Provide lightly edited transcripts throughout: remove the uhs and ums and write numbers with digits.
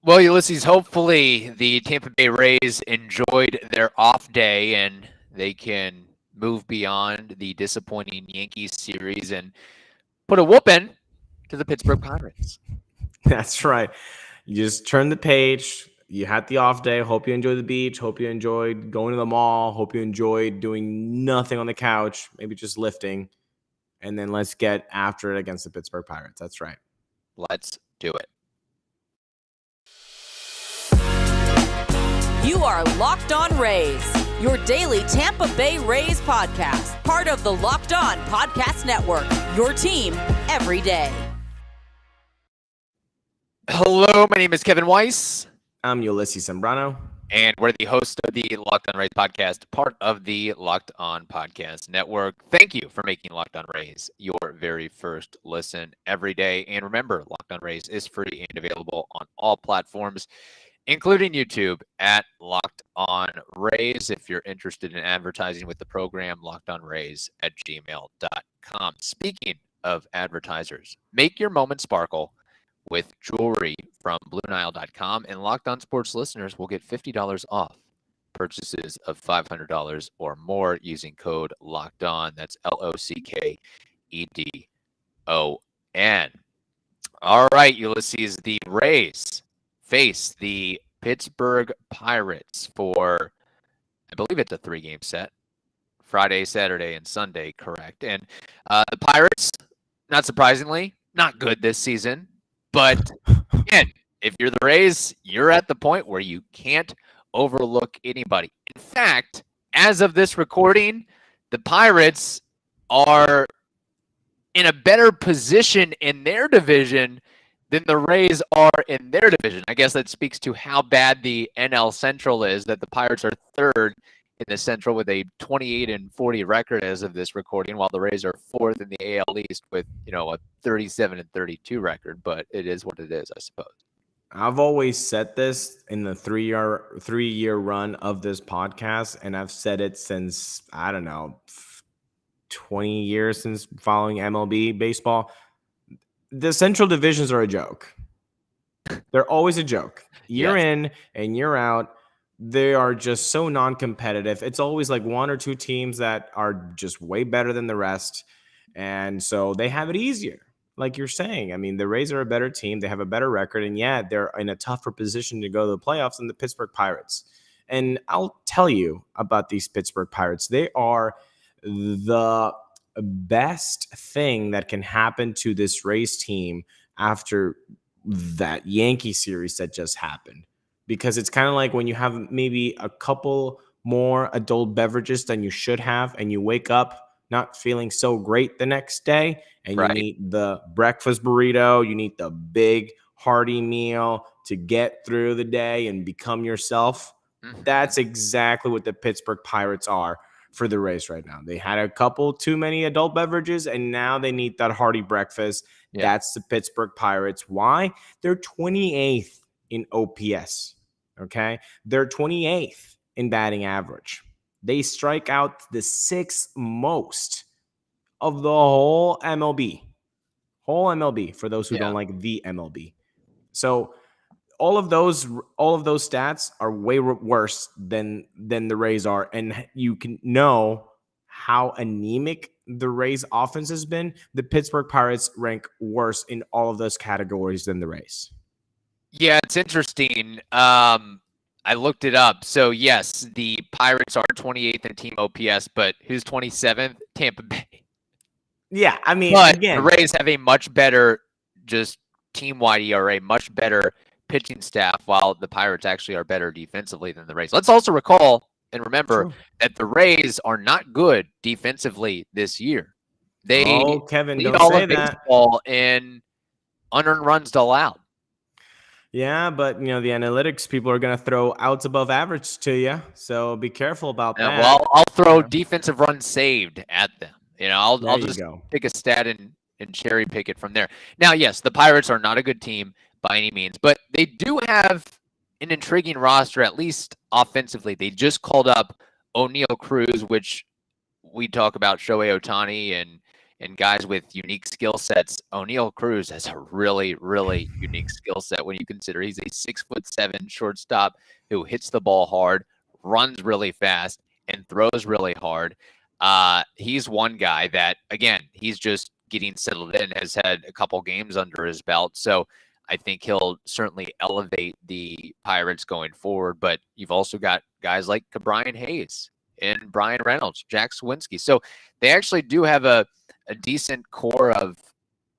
Well, Ulysses, hopefully the Tampa Bay Rays enjoyed their off day and they can move beyond the disappointing Yankees series and put a whooping to the Pittsburgh Pirates. That's right. You just turn the page. You had the off day. Hope you enjoyed the beach. Hope you enjoyed going to the mall. Hope you enjoyed doing nothing on the couch, maybe just lifting. And then let's get after it against the Pittsburgh Pirates. That's right. Let's do it. You are Locked On Rays, your daily Tampa Bay Rays podcast, part of the Locked On Podcast Network, your team every day. Hello, my name is Kevin Weiss. I'm Ulises Sambrano. And we're the host of the Locked On Rays podcast, part of the Locked On Podcast Network. Thank you for making Locked On Rays your very first listen every day. And remember, Locked On Rays is free and available on all platforms, including YouTube at Locked On Rays. If you're interested in advertising with the program, lockedonrays@gmail.com. Speaking of advertisers, make your moment sparkle with jewelry from BlueNile.com, and Locked On Sports listeners will get $50 off purchases of $500 or more using code Locked On. That's LOCKEDON. All right, Ulysses, the Rays face the Pittsburgh Pirates for, I believe it's a 3-game set, Friday, Saturday, and Sunday, correct? And the Pirates, not surprisingly, not good this season. But again, if you're the Rays, you're at the point where you can't overlook anybody. In fact, as of this recording, the Pirates are in a better position in their division than the Rays are in their division. I guess that speaks to how bad the NL Central is, that the Pirates are third in the Central with a 28-40 record as of this recording, while the Rays are fourth in the AL East with, a 37-32 record. But it is what it is, I suppose. I've always said this in the three-year run of this podcast, and I've said it since, I don't know, 20 years since following MLB baseball. The Central divisions are a joke. They're always a joke. Year in and year out. They are just so non-competitive. It's always like one or two teams that are just way better than the rest. And so they have it easier. Like you're saying, I mean, the Rays are a better team. They have a better record. And yeah, they're in a tougher position to go to the playoffs than the Pittsburgh Pirates. And I'll tell you about these Pittsburgh Pirates. They are the best thing that can happen to this Rays team after that Yankee series that just happened. Because it's kind of like when you have maybe a couple more adult beverages than you should have, and you wake up not feeling so great the next day, and you need the breakfast burrito, you need the big hearty meal to get through the day and become yourself. That's exactly what the Pittsburgh Pirates are for the Rays right now. They had a couple too many adult beverages, and now they need that hearty breakfast. Yeah. That's the Pittsburgh Pirates. Why? They're 28th in OPS. Okay, they're 28th in batting average. They strike out the 6th most of the whole MLB. Whole MLB, for those who don't like the MLB. So all of those stats are way worse than the Rays are, and you can know how anemic the Rays offense has been. The Pittsburgh Pirates rank worse in all of those categories than the Rays. Yeah, it's interesting. I looked it up. So, yes, the Pirates are 28th in team OPS, but who's 27th? Tampa Bay. Yeah, I mean, but again, the Rays have a much better just team-wide ERA, much better pitching staff, while the Pirates actually are better defensively than the Rays. Let's also recall and remember that the Rays are not good defensively this year. They lead all of baseball in unearned runs allowed. Yeah, but, the analytics people are going to throw outs above average to you, so be careful about that. Well, I'll throw defensive runs saved at them. I'll just pick a stat and cherry pick it from there. Now, yes, the Pirates are not a good team by any means, but they do have an intriguing roster, at least offensively. They just called up O'Neal Cruz, which we talk about Shohei Ohtani and and guys with unique skill sets, O'Neal Cruz has a really, really unique skill set when you consider he's a 6'7" shortstop who hits the ball hard, runs really fast, and throws really hard. He's one guy that, again, he's just getting settled in, has had a couple games under his belt. So I think he'll certainly elevate the Pirates going forward. But you've also got guys like Brian Hayes and Brian Reynolds, Jack Swinski. So they actually do have a decent core of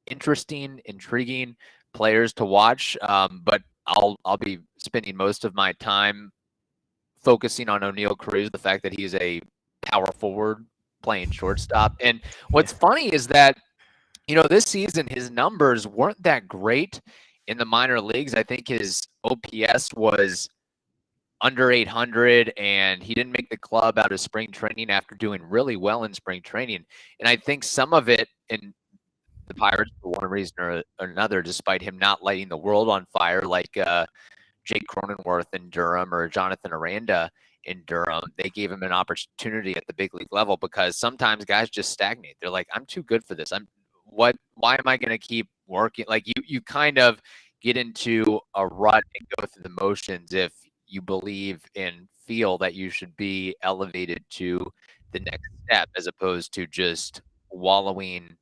interesting, intriguing players to watch. But I'll be spending most of my time focusing on O'Neal Cruz, the fact that he's a power forward playing shortstop. And what's funny is that, this season his numbers weren't that great in the minor leagues. I think his OPS was under 800, and he didn't make the club out of spring training after doing really well in spring training. And I think some of it in the Pirates, for one reason or another, despite him not lighting the world on fire like Jake Cronenworth in Durham or Jonathan Aranda in Durham, they gave him an opportunity at the big league level, because sometimes guys just stagnate. They're like, I'm too good for this. Why am I going to keep working? Like you kind of get into a rut and go through the motions if you believe and feel that you should be elevated to the next step, as opposed to just wallowing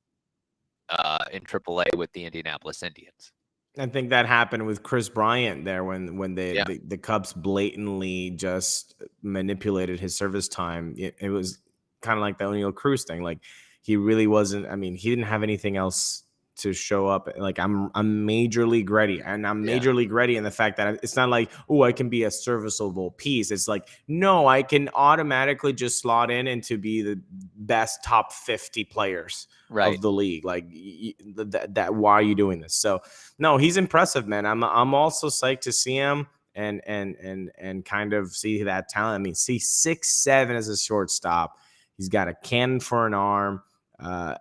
in AAA with the Indianapolis Indians. I think that happened with Chris Bryant there when the Cubs blatantly just manipulated his service time. It was kind of like the O'Neal Cruz thing. Like, he really wasn't. I mean, he didn't have anything else to show up. Like, I'm major league ready, and I'm major league ready in the fact that it's not like, oh, I can be a serviceable piece. It's like, no, I can automatically just slot in and to be the best top 50 players of the league. Like, that why are you doing this? So no, he's impressive, man. I'm also psyched to see him and kind of see that talent. I mean, see 6'7" as a shortstop. He's got a cannon for an arm.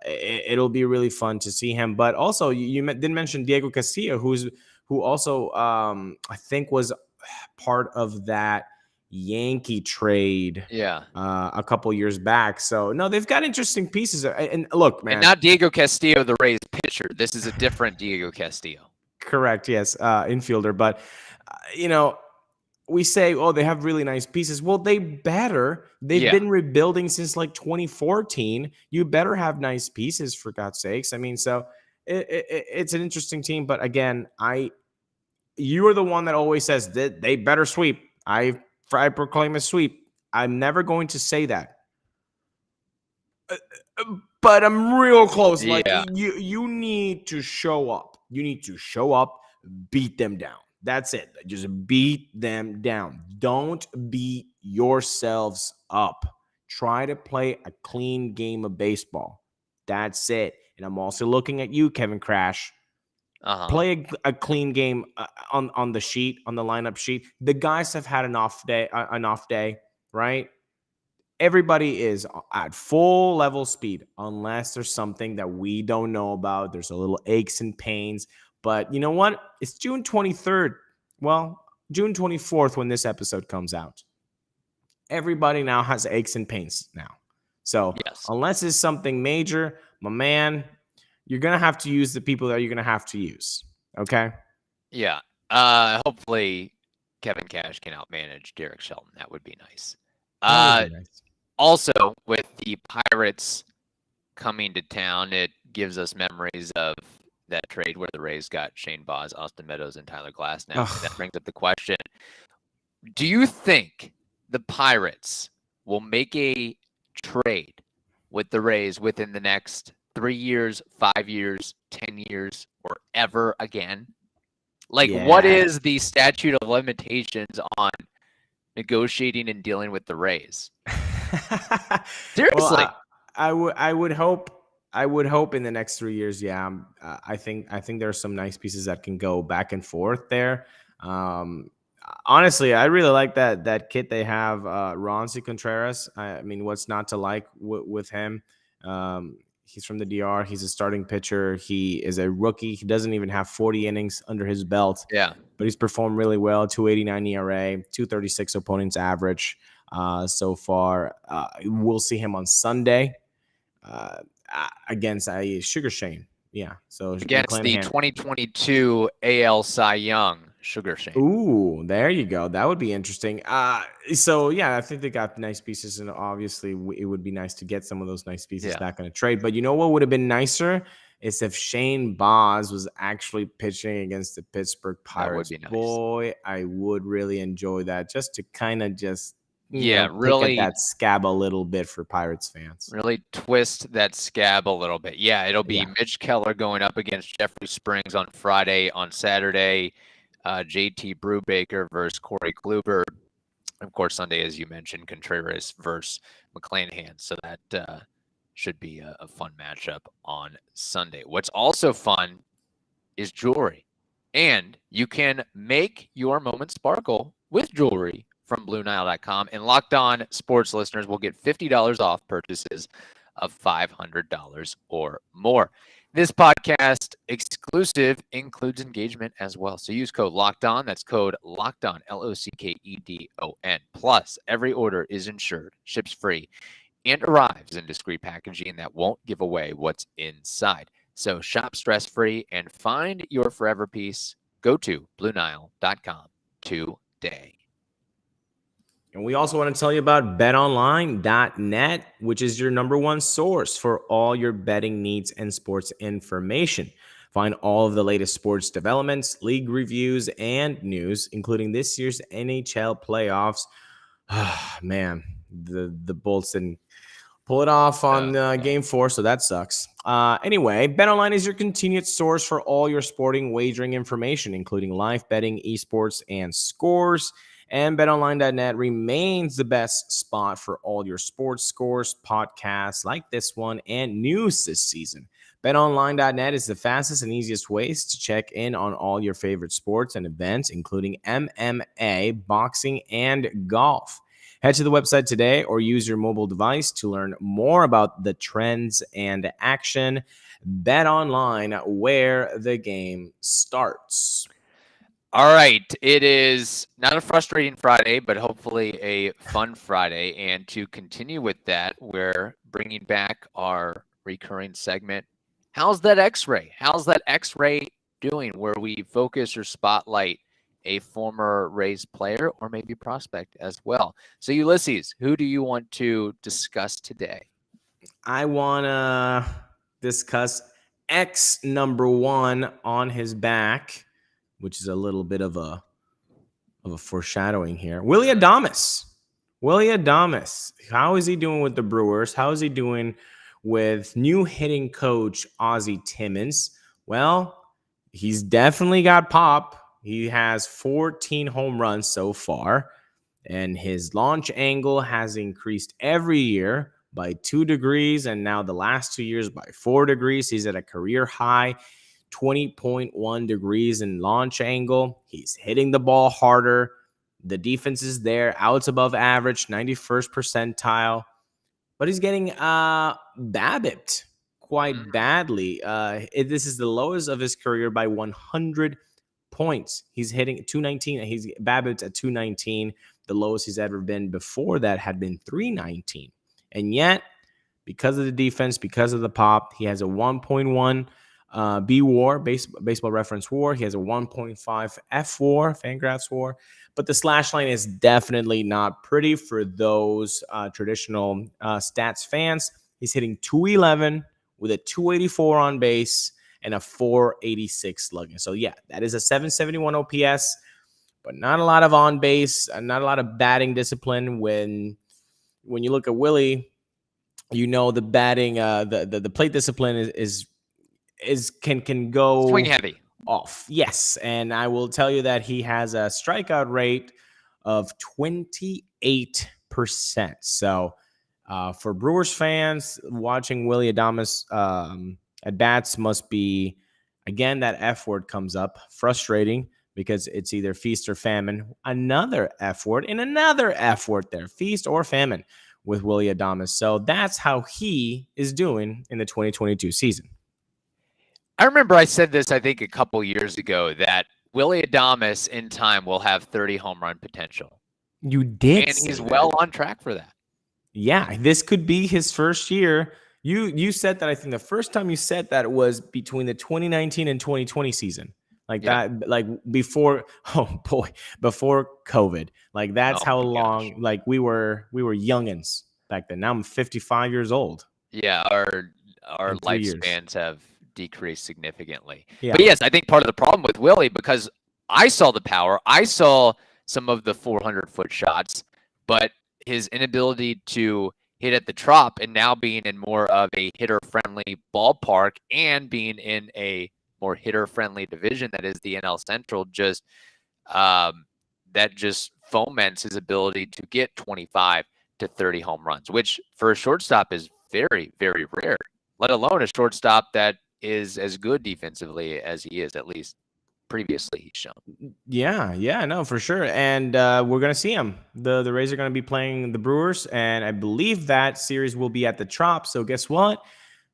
It'll be really fun to see him. But also, you didn't mention Diego Castillo, who also I think was part of that Yankee trade a couple years back. So no, they've got interesting pieces. And look, man, and not Diego Castillo, the Rays pitcher. This is a different Diego Castillo. Correct. Yes, infielder. But we say, oh, they have really nice pieces. Well, they've been rebuilding since like 2014. You better have nice pieces, for God's sakes. I mean, so it's an interesting team. But again, you are the one that always says that they better sweep. I proclaim a sweep. I'm never going to say that. But I'm real close. Like, you need to show up. You need to show up, beat them down. That's it. Just beat them down. Don't beat yourselves up. Try to play a clean game of baseball. That's it. And I'm also looking at you, Kevin Crash. Play a clean game on the sheet, on the lineup sheet. The guys have had an off day, right? Everybody is at full level speed, unless there's something that we don't know about. There's a little aches and pains. But you know what? It's June 23rd. Well, June 24th when this episode comes out. Everybody now has aches and pains now. So unless it's something major, my man, you're going to have to use the people that you're going to have to use. Okay? Yeah. Hopefully Kevin Cash can outmanage Derek Shelton. That would be nice. Also, with the Pirates coming to town, it gives us memories of that trade where the Rays got Shane Baz, Austin Meadows, and Tyler Glasnow. That brings up the question, do you think the Pirates will make a trade with the Rays within the next 3 years, 5 years, 10 years, or ever again? Like, what is the statute of limitations on negotiating and dealing with the Rays? Seriously. Well, I would hope in the next 3 years. Yeah. I think there are some nice pieces that can go back and forth there. Honestly, I really like that kid they have, Ronzi Contreras. I mean, what's not to like with him? He's from the DR. He's a starting pitcher. He is a rookie. He doesn't even have 40 innings under his belt. Yeah. But he's performed really well. 2.89 ERA, 2.36 opponents average so far. We'll see him on Sunday. against a Sugar Shane. Yeah. So Against the McClanahan. 2022 AL Cy Young, Sugar Shane. Ooh, there you go. That would be interesting. So yeah, I think they got nice pieces, and obviously it would be nice to get some of those nice pieces back in a trade. But you know what would have been nicer is if Shane Baz was actually pitching against the Pittsburgh Pirates. That would be nice. Boy, I would really enjoy that, just to kind of really pick at that scab a little bit for Pirates fans. Really twist that scab a little bit. Yeah, it'll be Mitch Keller going up against Jeffrey Springs on Friday. On Saturday, JT Brubaker versus Corey Kluber. Of course, Sunday, as you mentioned, Contreras versus McClanahan. So that should be a fun matchup on Sunday. What's also fun is jewelry. And you can make your moment sparkle with jewelry from BlueNile.com. And Locked On Sports listeners will get $50 off purchases of $500 or more. This podcast exclusive includes engagement as well. So use code Locked On. That's code Locked On, LOCKEDON. Plus, every order is insured, ships free, and arrives in discreet packaging that won't give away what's inside. So shop stress-free and find your forever piece. Go to BlueNile.com today. And we also want to tell you about BetOnline.net, which is your number one source for all your betting needs and sports information. Find all of the latest sports developments, league reviews, and news, including this year's NHL playoffs. Man, the Bolts didn't pull it off on Game 4, so that sucks. Anyway, BetOnline is your continued source for all your sporting wagering information, including live betting, esports, and scores. And BetOnline.net remains the best spot for all your sports scores, podcasts like this one, and news this season. BetOnline.net is the fastest and easiest ways to check in on all your favorite sports and events, including MMA, boxing, and golf. Head to the website today or use your mobile device to learn more about the trends and action. BetOnline, where the game starts. All right. It is not a frustrating Friday, but hopefully a fun Friday. And to continue with that, we're bringing back our recurring segment. How's that X-ray? How's that X-ray doing, where we focus or spotlight a former Rays player or maybe prospect as well. So Ulises, who do you want to discuss today? I want to discuss X number 1 on his back, which is a little bit of a foreshadowing here. Willy Adames. How is he doing with the Brewers? How is he doing with new hitting coach Ozzie Timmons? Well, he's definitely got pop. He has 14 home runs so far, and his launch angle has increased every year by 2 degrees, and now the last 2 years by 4 degrees. He's at a career high 20.1 degrees in launch angle. He's hitting the ball harder. The defense is there, outs above average, 91st percentile, but he's getting BABIP'd quite badly. This is the lowest of his career by 100 points. He's hitting 219. He's BABIP'd at 219. The lowest he's ever been before that had been 319. And yet, because of the defense, because of the pop, he has a 1.1 B WAR, baseball reference WAR. He has a 1.5 F WAR, Fangraphs WAR. But the slash line is definitely not pretty for those traditional stats fans. He's hitting 211 with a 284 on base and a 486 slugging. So, yeah, that is a 771 OPS, but not a lot of on base, not a lot of batting discipline. When you look at Willie, you know the batting, the plate discipline is can go swing heavy off. Yes, and I will tell you that he has a strikeout rate of 28%. So, for Brewers fans watching Willy Adames at bats must be, again, that F word comes up, frustrating, because it's either feast or famine. Another F word and another F word there, feast or famine with Willy Adames. So that's how he is doing in the 2022 season. I remember I said this, I think, a couple years ago, that Willy Adames in time will have 30 home run potential. You did. And he's well on track for that. Yeah, this could be his first year You said that, I think the first time you said that was between the 2019 and 2020 season. Like Yeah. that, like before, before COVID. Like that's Oh how my gosh. long, like we were youngins back then. Now I'm 55 years old Yeah, our in 3 years. lifespans have decreased significantly. Yeah. But yes, I think part of the problem with Willie, because I saw the power, I saw some of the 400-foot shots, but his inability to hit at the trop, and now being in more of a hitter-friendly ballpark and being in a more hitter-friendly division that is the NL Central, just that just foments his ability to get 25 to 30 home runs, which for a shortstop is very, very rare, let alone a shortstop that is as good defensively as he is, at least previously he's shown. Yeah, no, for sure. And we're gonna see him. The Rays are gonna be playing the Brewers, and I believe that series will be at the Trop. So guess what?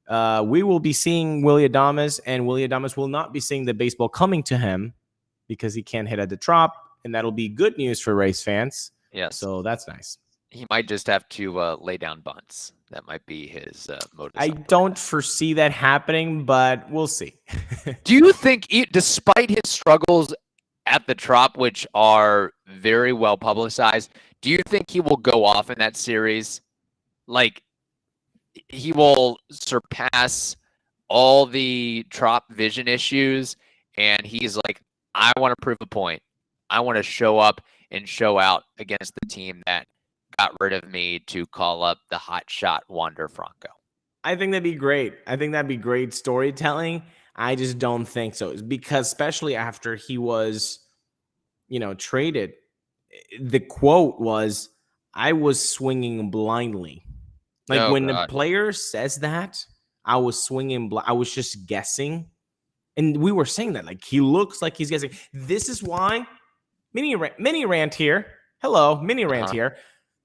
We will be seeing Willie Adames, and Willie Adames will not be seeing the baseball coming to him because he can't hit at the Trop, and that'll be good news for Rays fans. Yes. So that's nice. He might just have to lay down bunts. That might be his modus I operandi. don't foresee that happening, but we'll see. Do you think, despite his struggles at the Trop, which are very well publicized, do you think he will go off in that series? Like, he will surpass all the Trop vision issues, and he's like, I want to prove a point. I want to show up and show out against the team that got rid of me to call up the hot shot Wander Franco. I think that'd be great. I think that'd be great storytelling. I just don't think so, because especially after he was, traded, the quote was, "I was swinging blindly." Like when the player says that, I was swinging. I was just guessing, and we were saying that like he looks like he's guessing. This is why mini rant here. Hello, mini rant here.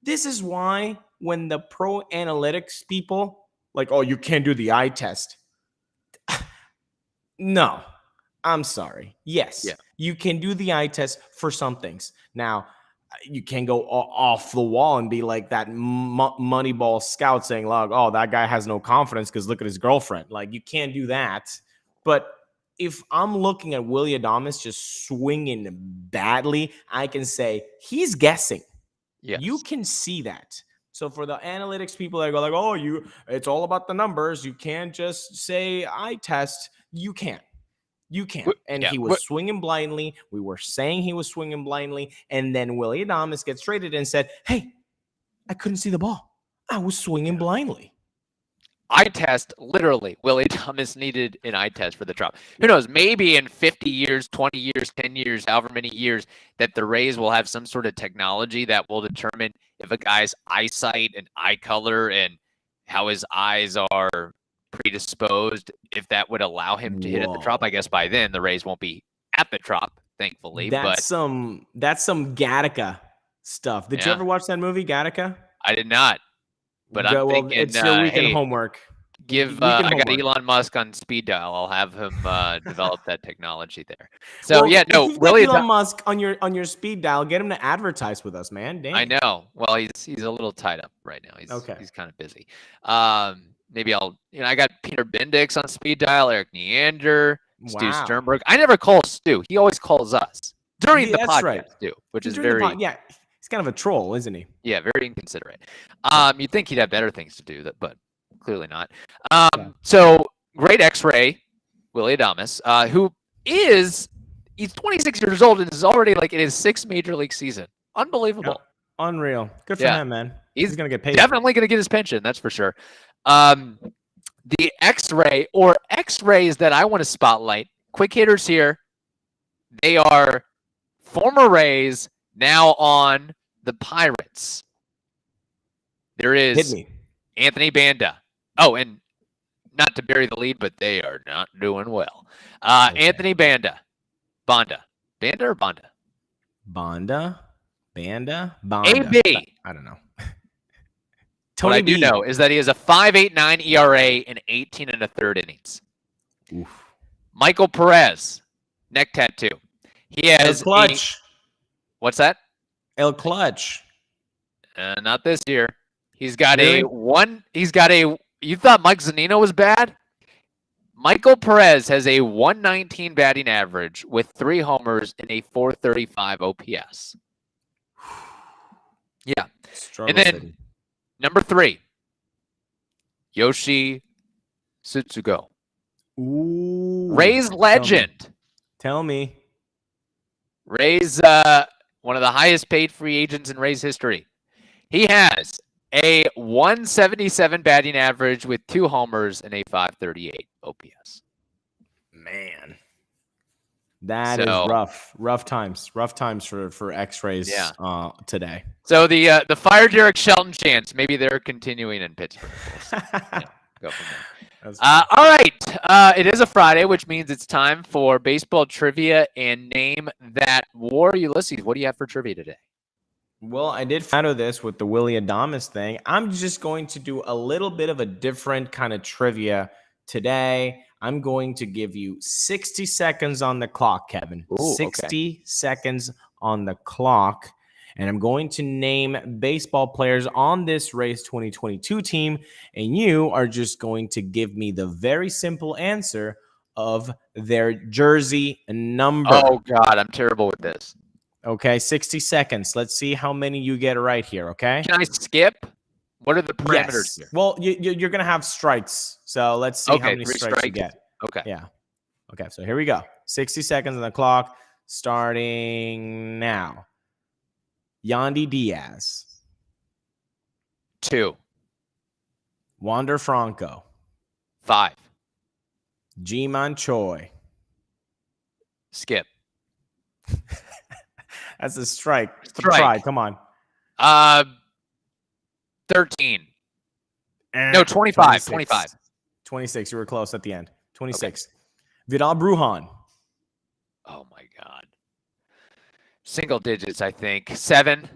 This is why when the pro analytics people like, oh, you can't do the eye test. No, I'm sorry. Yes, you can do the eye test for some things. Now, you can go off the wall and be like that Moneyball scout saying, like, oh, that guy has no confidence because look at his girlfriend. Like, you can't do that. But if I'm looking at Willie Adames just swinging badly, I can say he's guessing. Yes. You can see that. So for the analytics people that go like, oh, it's all about the numbers. You can't just say eye test. You can't. And he was swinging blindly. We were saying he was swinging blindly. And then Willie Adames gets traded and said, hey, I couldn't see the ball. I was swinging blindly. Eye test, literally. Willie Adames needed an eye test for the Trop. Who knows? Maybe in 50 years, 20 years, 10 years, however many years, that the Rays will have some sort of technology that will determine if a guy's eyesight and eye color and how his eyes are predisposed, if that would allow him to hit at the Trop. I guess by then the Rays won't be at the Trop, thankfully. That's some Gattaca stuff. Did you ever watch that movie, Gattaca? I did not. But I'm thinking, it's your weekend homework. I got Elon Musk on speed dial. I'll have him develop that technology there. So really, Elon Musk on your speed dial. Get him to advertise with us, man. Dang. I know. Well, he's a little tied up right now. He's kind of busy. Maybe I'll. I got Peter Bendix on speed dial. Eric Neander, Stu Sternberg. I never call Stu. He always calls us during the podcast, right. Stu, which is very He's kind of a troll, isn't he? Yeah, very inconsiderate. You'd think he'd have better things to do, but clearly not. So great X-ray, Willie Adames, he's 26 years old and is already like in his 6th major league season. Unbelievable. Yeah. Unreal. Good for him, man. He's gonna get paid. Definitely gonna get his pension, that's for sure. The X-ray or X-rays that I want to spotlight, quick hitters here. They are former Rays, now on the Pirates. There is Anthony Banda. Oh, and not to bury the lead, but they are not doing well. Anthony Banda. Banda or Banda? Banda. AB. I don't know. What I do know is that he has a 5.89 ERA in 18 1/3 innings. Oof. Michael Perez, neck tattoo. He has clutch. What's that? El Clutch. Not this year. He's got a You thought Mike Zunino was bad? Michael Perez has a 119 batting average with 3 homers and a 435 OPS. Yeah. Struggle And then City. number 3, Yoshi Tsutsugo. Ooh. Rays legend. Tell me. Rays, one of the highest paid free agents in Rays history. He has a 177 batting average with 2 homers and a 538 OPS. Man. That is rough. Rough times for X-Rays today. So the fire Derek Shelton chance, maybe they're continuing in Pittsburgh. Go from there. All right. It is a Friday, which means it's time for baseball trivia and name that war. Ulises, what do you have for trivia today? Well, I did shadow this with the Willie Adames thing. I'm just going to do a little bit of a different kind of trivia today. I'm going to give you 60 seconds on the clock, Kevin. Ooh, 60 seconds on the clock. And I'm going to name baseball players on this Rays 2022 team. And you are just going to give me the very simple answer of their jersey number. Oh, God, I'm terrible with this. Okay, 60 seconds. Let's see how many you get right here, okay? Can I skip? What are the parameters here? Well, you're going to have strikes. So let's see how many strikes you get. Okay. Yeah. Okay, so here we go. 60 seconds on the clock starting now. Yandy Diaz. 2. Wander Franco. 5. Ji-Man Choi. Skip. That's a strike. Strike. Try. Come on. 13. No, 25. 25. 26. You were close at the end. 26. Okay. Vidal Brujan. Oh, my God. Single digits, I think. 7.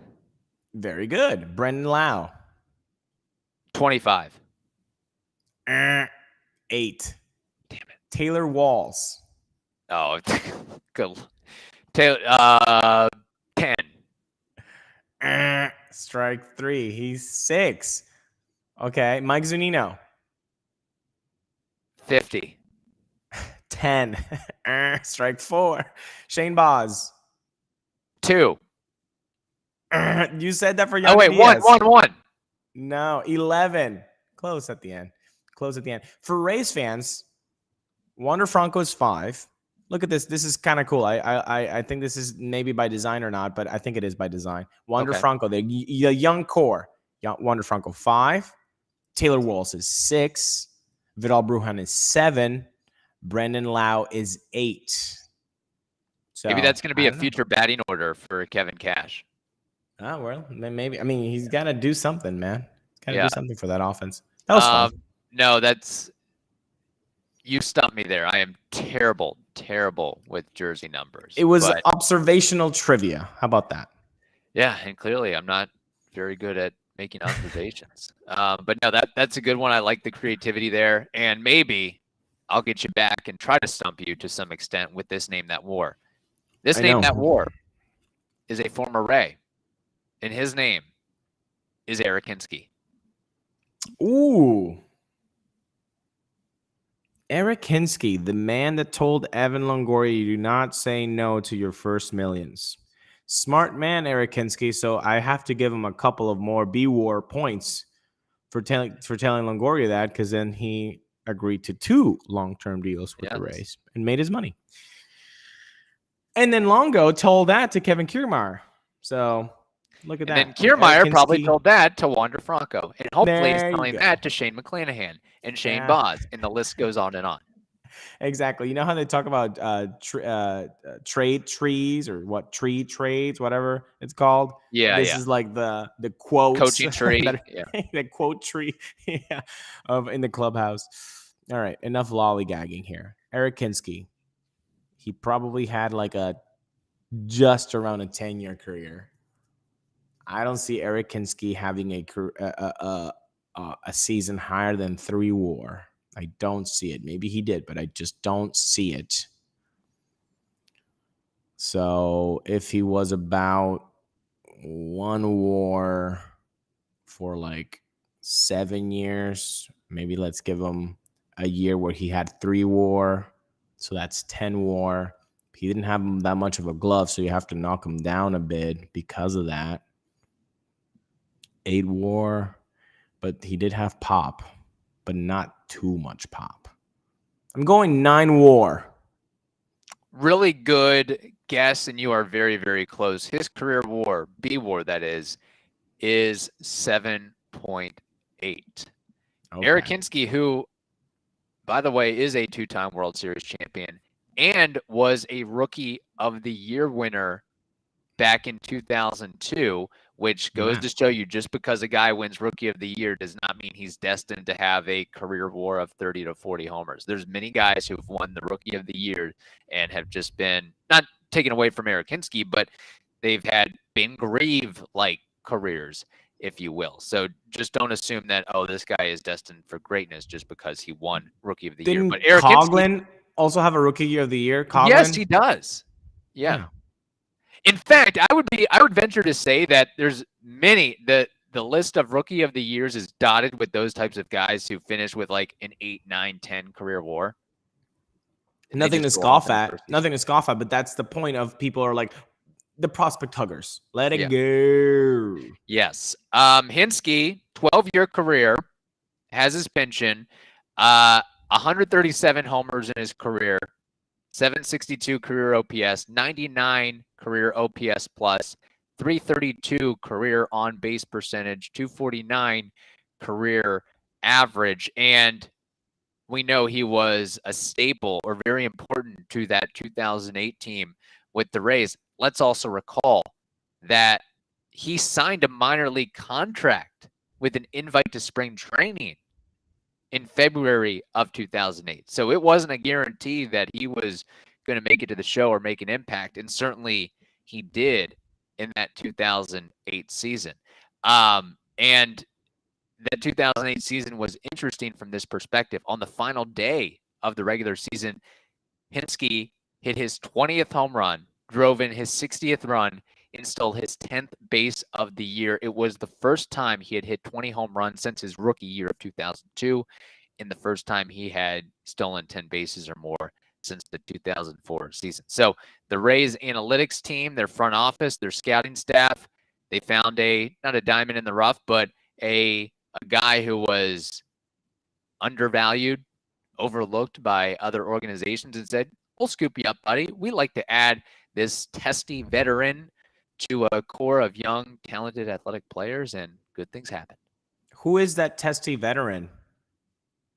Very good. Brendan Lau. 25. 8. Damn it. Taylor Walls. Oh, good. Taylor, 10. Strike 3. He's 6. Okay. Mike Zunino. 50. 10. Strike 4. Shane Baz. 2. You said that for Yandy Oh, wait. Diaz. 1. No, 11. Close at the end. For Rays fans, Wander Franco is 5. Look at this. This is kind of cool. I think this is maybe by design or not, but I think it is by design. Wander Franco, the young core. Wander Franco 5. Taylor Walls is 6. Vidal Brujan is 7. Brendan Lau is 8. So, maybe that's going to be a future batting order for Kevin Cash. Oh, well, maybe. I mean, he's got to do something, man. Got to do something for that offense. That was fun. No, you stumped me there. I am terrible with jersey numbers. It was observational trivia. How about that? Yeah, and clearly I'm not very good at making observations. But no, that's a good one. I like the creativity there. And maybe I'll get you back and try to stump you to some extent with this Name That War. This Name That War is a former Ray. And his name is Eric Hinske. Ooh. Eric Hinske, the man that told Evan Longoria, you do not say no to your first millions. Smart man, Eric Hinske. So I have to give him a couple of more B-War points for telling Longoria that, because then he agreed to 2 long-term deals with the Rays and made his money. And then Longo told that to Kevin Kiermaier. So look at that. And then Kiermaier probably told that to Wander Franco. And hopefully he's telling that to Shane McClanahan and Shane Baz. And the list goes on and on. Exactly. You know how they talk about trade trees or what tree trades, whatever it's called? Yeah. This is like the quotes. Coaching tree. The quote tree in the clubhouse. All right. Enough lollygagging here. Eric Hinske. He probably had like just around a 10-year career. I don't see Eric Hinske having a season higher than 3 WAR. I don't see it. Maybe he did, but I just don't see it. So if he was about 1 WAR for like 7 years. Maybe let's give him a year where he had 3 WAR. So that's 10 WAR. He didn't have that much of a glove, so you have to knock him down a bit because of that. 8 WAR, but he did have pop, but not too much pop. I'm going 9 WAR. Really good guess, and you are very, very close. His career WAR, B WAR that is 7.8. Okay. Eric Hinske, who, by the way, is a 2-time World Series champion and was a Rookie of the Year winner back in 2002, which goes to show you just because a guy wins Rookie of the Year does not mean he's destined to have a career WAR of 30 to 40 homers. There's many guys who've won the Rookie of the Year and have just been, not taken away from Eric Hinske, but they've had Ben Grieve-like careers, if you will. So just don't assume that, oh, this guy is destined for greatness just because he won Rookie of the Year. But Eric Coughlin also have a Rookie Year of the Year? Coughlin? Yes, he does. Yeah. In fact, I would venture to say that there's many, the list of Rookie of the Years is dotted with those types of guys who finish with like an 8, 9, 10 career WAR. Nothing to scoff at. Nothing to scoff at, but that's the point of people are like the prospect huggers. Let it go. Yes. Hinske, 12-year career, has his pension, 137 homers in his career, 762 career OPS, 99 career OPS plus, 332 career on base percentage, 249 career average. And we know he was a staple or very important to that 2008 team with the Rays. Let's also recall that he signed a minor league contract with an invite to spring training in February of 2008. So it wasn't a guarantee that he was going to make it to the show or make an impact. And certainly he did in that 2008 season. And that 2008 season was interesting from this perspective. On the final day of the regular season, Hinske hit his 20th home run, drove in his 60th run, and stole his 10th base of the year. It was the first time he had hit 20 home runs since his rookie year of 2002, and the first time he had stolen 10 bases or more since the 2004 season. So the Rays analytics team, their front office, their scouting staff, they found not a diamond in the rough, but a guy who was undervalued, overlooked by other organizations, and said, we'll scoop you up, buddy. We like to add this testy veteran to a core of young, talented, athletic players, and good things happen. Who is that testy veteran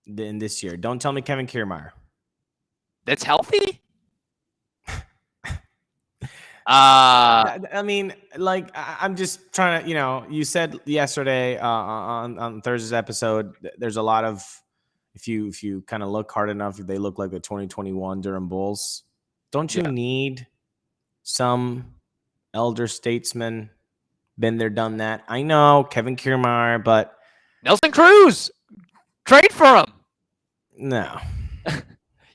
in this year? Don't tell me Kevin Kiermaier. That's healthy? I mean, like, I'm just trying to, you said yesterday on Thursday's episode, there's a lot of, if you kind of look hard enough, they look like the 2021 Durham Bulls. Don't you need some elder statesman, been there, done that? I know Kevin Kiermaier, but Nelson Cruz, trade for him. No,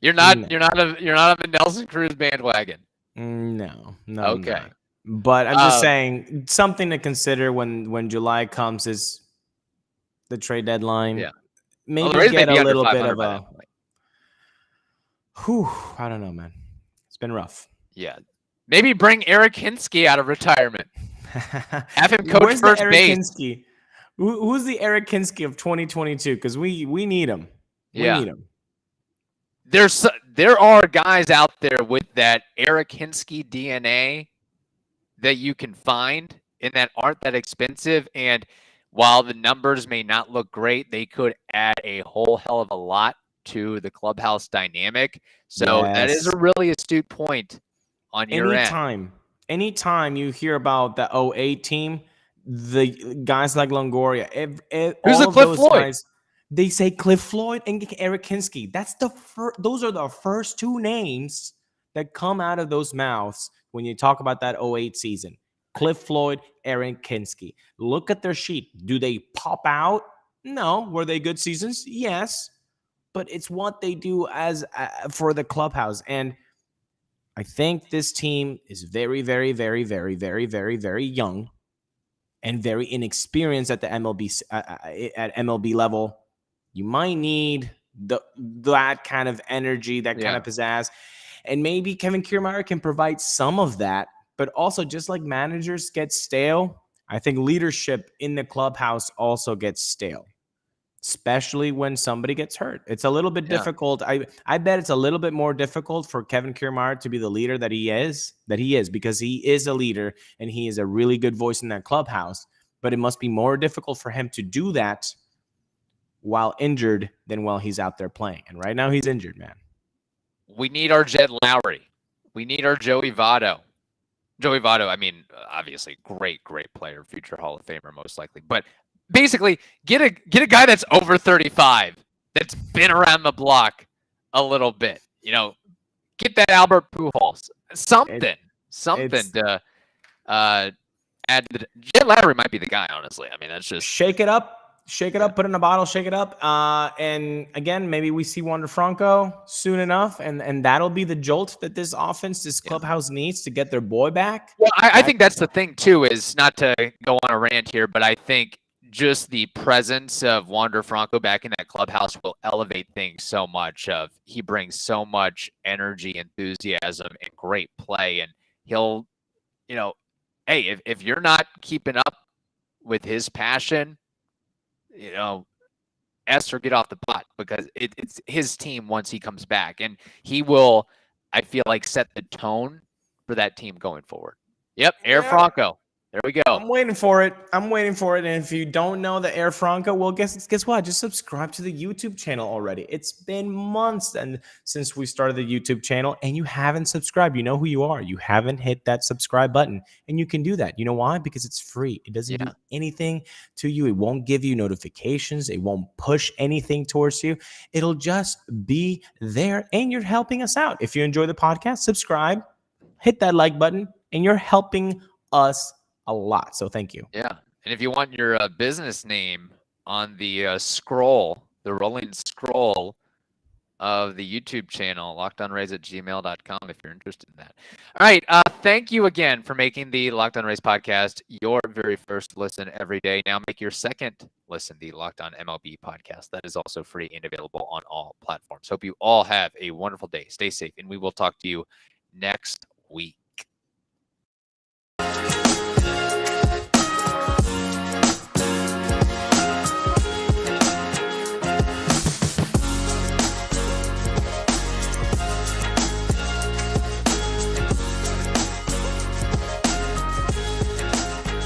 you're not on the Nelson Cruz bandwagon. No. Okay, but I'm just saying something to consider when July comes is the trade deadline. Yeah, maybe get a little bit of a. I don't know, man. It's been rough. Yeah. Maybe bring Eric Hinske out of retirement. Have him coach first base. Who's the Eric Hinske of 2022? Because we need him. We need him. There are guys out there with that Eric Hinske DNA that you can find and that aren't that expensive. And while the numbers may not look great, they could add a whole hell of a lot to the clubhouse dynamic. So that is a really astute point on your end. Anytime you hear about the 08 team, the guys like Longoria, who's the Cliff Floyd? Guys, they say Cliff Floyd and Eric Hinske. That's those are the first two names that come out of those mouths when you talk about that 08 season. Cliff Floyd, Eric Hinske. Look at their sheet. Do they pop out? No. Were they good seasons? Yes. But it's what they do as for the clubhouse. And I think this team is very, very, very, very, very, very, very young. and very inexperienced at the at MLB level, you might need that kind of energy, that kind of pizzazz. And maybe Kevin Kiermaier can provide some of that. But also, just like managers get stale, I think leadership in the clubhouse also gets stale, especially when somebody gets hurt. It's a little bit difficult. I bet it's a little bit more difficult for Kevin Kiermaier to be the leader that he is, because he is a leader and he is a really good voice in that clubhouse. But it must be more difficult for him to do that while injured than while he's out there playing. And right now he's injured, man. We need our Jed Lowry. We need our Joey Votto. Joey Votto, I mean, obviously, great player, future Hall of Famer, most likely. But basically, get a guy that's over 35, that's been around the block a little bit. Get that Albert Pujols. Something to add to the. Jed Lowry might be the guy, honestly. I mean, that's just shake it up. Shake it up, put it in a bottle, shake it up. And again, maybe we see Wander Franco soon enough, and that'll be the jolt that this offense, this clubhouse needs to get their boy back. Well, I think that's the thing, too, is not to go on a rant here, but I think just the presence of Wander Franco back in that clubhouse will elevate things so much. He brings so much energy, enthusiasm, and great play. And he'll, hey, if you're not keeping up with his passion, S or get off the pot, because it's his team once he comes back. And he will, I feel like, set the tone for that team going forward. Yep, Air Franco. There we go. I'm waiting for it. And if you don't know the Air Franco, well, guess what? Just subscribe to the YouTube channel already. It's been months since we started the YouTube channel, and you haven't subscribed. You know who you are. You haven't hit that subscribe button, and you can do that. You know why? Because it's free. It doesn't do anything to you. It won't give you notifications. It won't push anything towards you. It'll just be there, and you're helping us out. If you enjoy the podcast, subscribe, hit that like button, and you're helping us a lot. So thank you. Yeah. And if you want your business name on the scroll, the rolling scroll of the YouTube channel, lockedonrays@gmail.com, if you're interested in that. All right. Thank you again for making the Locked On Rays podcast your very first listen every day. Now make your second listen the Locked On MLB podcast. That is also free and available on all platforms. Hope you all have a wonderful day. Stay safe, and we will talk to you next week.